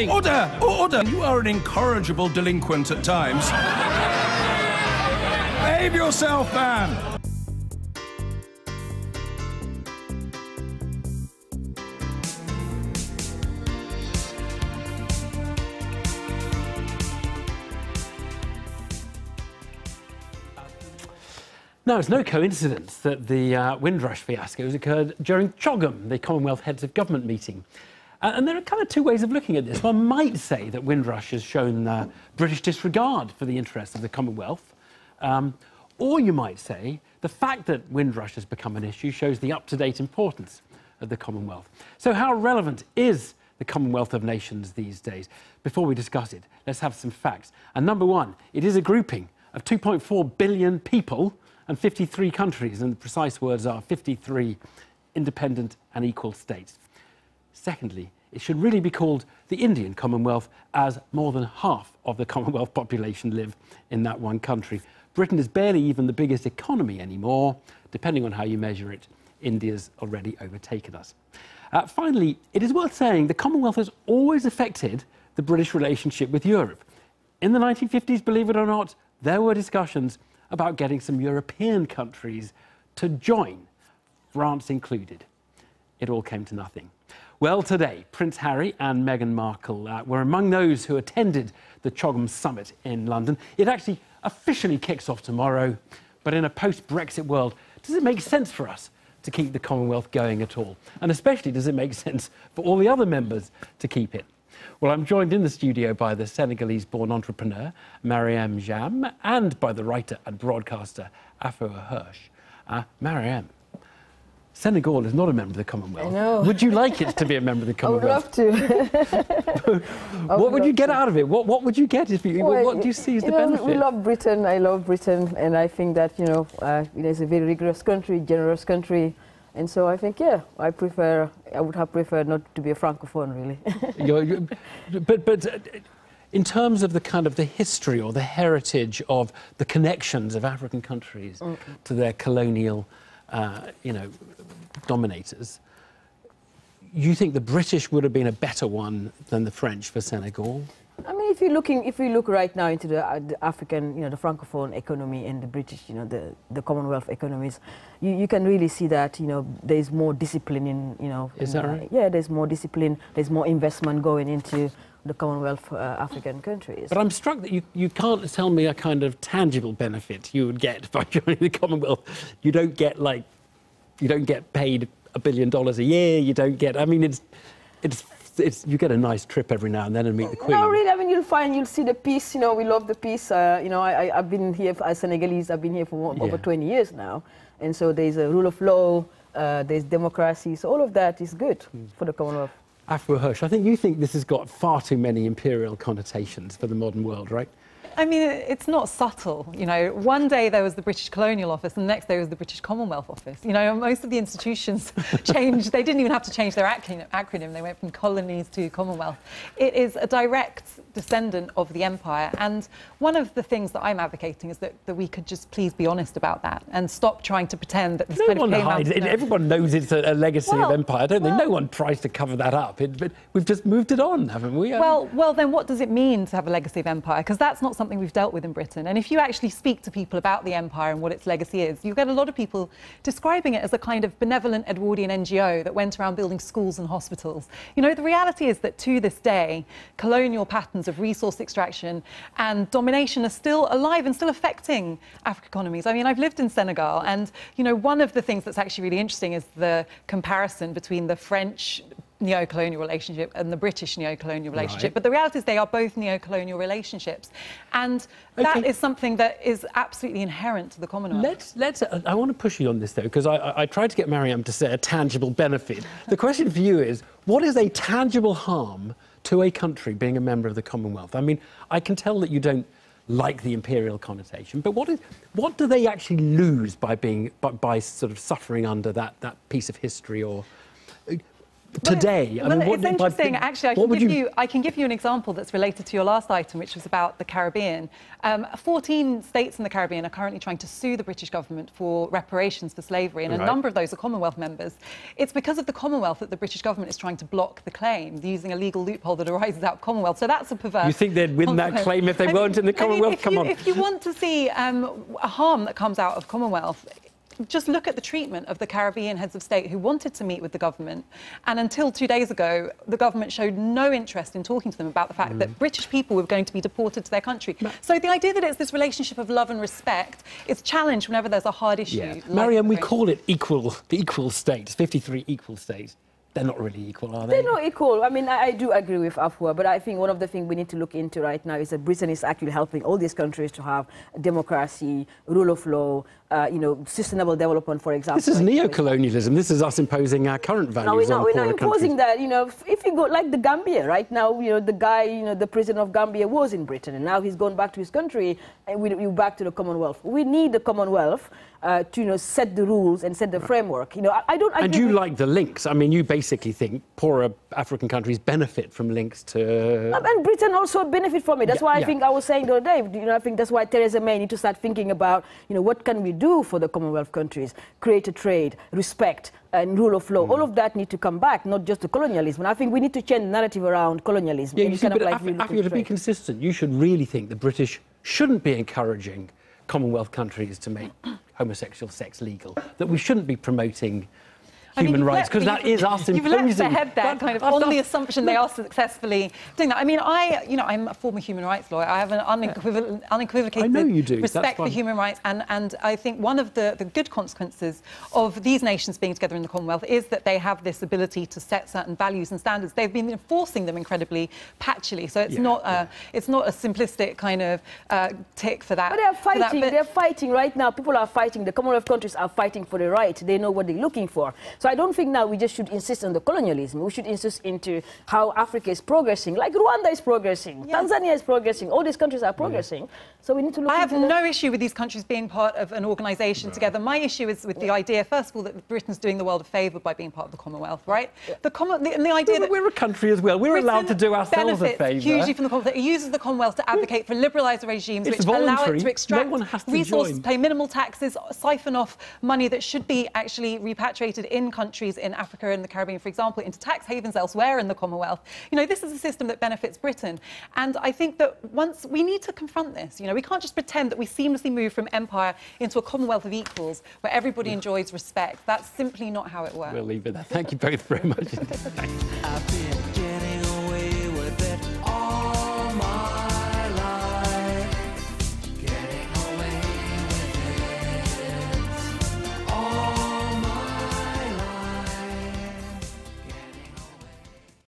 Order! Order! You are an incorrigible delinquent at times. Behave yourself, man! Now, it's no coincidence that the Windrush fiascos occurred during CHOGM, the Commonwealth Heads of Government meeting. And there are kind of two ways of looking at this. One might say that Windrush has shown British disregard for the interests of the Commonwealth. Or you might say the fact that Windrush has become an issue shows the up-to-date importance of the Commonwealth. So how relevant is the Commonwealth of Nations these days? Before we discuss it, let's have some facts. And number one, it is a grouping of 2.4 billion people and 53 countries, and the precise words are 53 independent and equal states. Secondly, it should really be called the Indian Commonwealth, as more than half of the Commonwealth population live in that one country. Britain is barely even the biggest economy anymore. Depending on how you measure it, India's already overtaken us. Finally, it is worth saying the Commonwealth has always affected the British relationship with Europe. In the 1950s, believe it or not, there were discussions about getting some European countries to join, France included. It all came to nothing. Well, today, Prince Harry and Meghan Markle were among those who attended the CHOGM summit in London. It actually officially kicks off tomorrow, but in a post-Brexit world, does it make sense for us to keep the Commonwealth going at all? And especially, does it make sense for all the other members to keep it? Well, I'm joined in the studio by the Senegalese-born entrepreneur, Mariam Jam, and by the writer and broadcaster, Afua Hirsch. Mariam, Senegal is not a member of the Commonwealth. I know. Would you like it to be a member of the Commonwealth? I would love to. What would you get out of it? What would you get if you? Well, what do you see as the benefit? We love Britain. I love Britain, and I think that it's a very rigorous country, generous country, and so I think I would have preferred not to be a francophone, really. but in terms of the kind of the history or the heritage of the connections of African countries to their colonial, dominators, you think the British would have been a better one than the French for Senegal? I mean, if you look right now into the African, the francophone economy and the British, the Commonwealth economies, you can really see that there's more discipline in Is that right? Yeah, there's more discipline. There's more investment going into the Commonwealth African countries. But I'm struck that you can't tell me a kind of tangible benefit you would get by joining the Commonwealth. You don't get paid $1 billion a year. You don't get. I mean, you get a nice trip every now and then and meet the Queen. No, really. I mean, you'll see the peace. We love the peace. I've been here as Senegalese. I've been here for over 20 years now, and so there's a rule of law. There's democracy. So all of that is good for the Commonwealth. Afua Hirsch, I think you think this has got far too many imperial connotations for the modern world, right? I mean, it's not subtle. One day there was the British Colonial Office, and the next day was the British Commonwealth Office. Most of the institutions changed. They didn't even have to change their acronym. They went from colonies to Commonwealth. It is a direct descendant of the empire. And one of the things that I'm advocating is that we could just please be honest about that and stop trying to pretend that this kind of came out. Everyone knows it's a legacy of empire, don't they? No one tries to cover that up. But we've just moved it on, haven't we? Well, then what does it mean to have a legacy of empire? Because that's not something we've dealt with in Britain. And if you actually speak to people about the empire and what its legacy is, you get a lot of people describing it as a kind of benevolent Edwardian NGO that went around building schools and hospitals. The reality is that to this day, colonial patterns of resource extraction and domination are still alive and still affecting African economies. I mean, I've lived in Senegal, and one of the things that's actually really interesting is the comparison between the French neo-colonial relationship and the British neo-colonial relationship. Right. But the reality is they are both neo-colonial relationships. And that is something that is absolutely inherent to the Commonwealth. I want to push you on this, though, because I tried to get Mariam to say a tangible benefit. The question for you is, what is a tangible harm to a country being a member of the Commonwealth? I mean, I can tell that you don't like the imperial connotation, but what do they actually lose by sort of suffering under that piece of history? Or today? It's interesting. Actually, I can give you an example that's related to your last item, which was about the Caribbean. 14 states in the Caribbean are currently trying to sue the British government for reparations for slavery, and a number of those are Commonwealth members. It's because of the Commonwealth that the British government is trying to block the claim, using a legal loophole that arises out of Commonwealth. So that's a perverse. You think they'd win that claim if they weren't in the Commonwealth? Come on. If you want to see a harm that comes out of Commonwealth, just look at the treatment of the Caribbean heads of state who wanted to meet with the government. And until 2 days ago, the government showed no interest in talking to them about the fact that British people were going to be deported to their country. So the idea that it's this relationship of love and respect is challenged whenever there's a hard issue. Yeah. Mariam, we call it the equal states, 53 equal states. They're not really equal, are they? They're not equal. I mean, I do agree with Afua, but I think one of the things we need to look into right now is that Britain is actually helping all these countries to have democracy, rule of law, sustainable development, for example. This is neo-colonialism. This is us imposing our current values on poorer countries. We're not imposing that. If you go like the Gambia right now, the guy, the president of Gambia was in Britain, and now he's gone back to his country, and we're back to the Commonwealth. We need the Commonwealth to set the rules and set the framework. I don't. And you like the links? I mean, you basically think poorer African countries benefit from links to. And Britain also benefit from it. That's why I think I was saying the other day. I think that's why Theresa May need to start thinking about, what can we do for the Commonwealth countries? Create a trade, respect, and rule of law. All of that need to come back, not just the colonialism. And I think we need to change the narrative around colonialism. Yeah, you see, but Afua, to be consistent, you should really think the British shouldn't be encouraging Commonwealth countries to make homosexual sex legal, that we shouldn't be promoting human rights, because that is us imposing. You've left ahead there, kind of on the assumption they are successfully doing that. I mean, I'm a former human rights lawyer. I have an unequivocated respect for human rights, and I think one of the good consequences of these nations being together in the Commonwealth is that they have this ability to set certain values and standards. They've been enforcing them incredibly patchily, so it's not a simplistic kind of tick for that. But they're fighting. They're fighting right now. People are fighting. The Commonwealth countries are fighting for the right. They know what they're looking for. So I don't think now we just should insist on the colonialism. We should insist into how Africa is progressing, like Rwanda is progressing, Tanzania is progressing, all these countries are progressing. So we need to look. I have no issue with these countries being part of an organisation together. My issue is with the idea, first of all, that Britain's doing the world a favour by being part of the Commonwealth, right? The idea that we're a country as well. We're allowed to do ourselves a favour. Hugely from the Commonwealth. It uses the Commonwealth to advocate for liberalised regimes which allow it to extract resources, pay minimal taxes, siphon off money that should be actually repatriated in countries in Africa and the Caribbean, for example, into tax havens elsewhere in the Commonwealth. This is a system that benefits Britain. And I think that once we need to confront this, we can't just pretend that we seamlessly move from empire into a Commonwealth of equals where everybody enjoys respect. That's simply not how it works. We'll leave it there. Thank you both very much.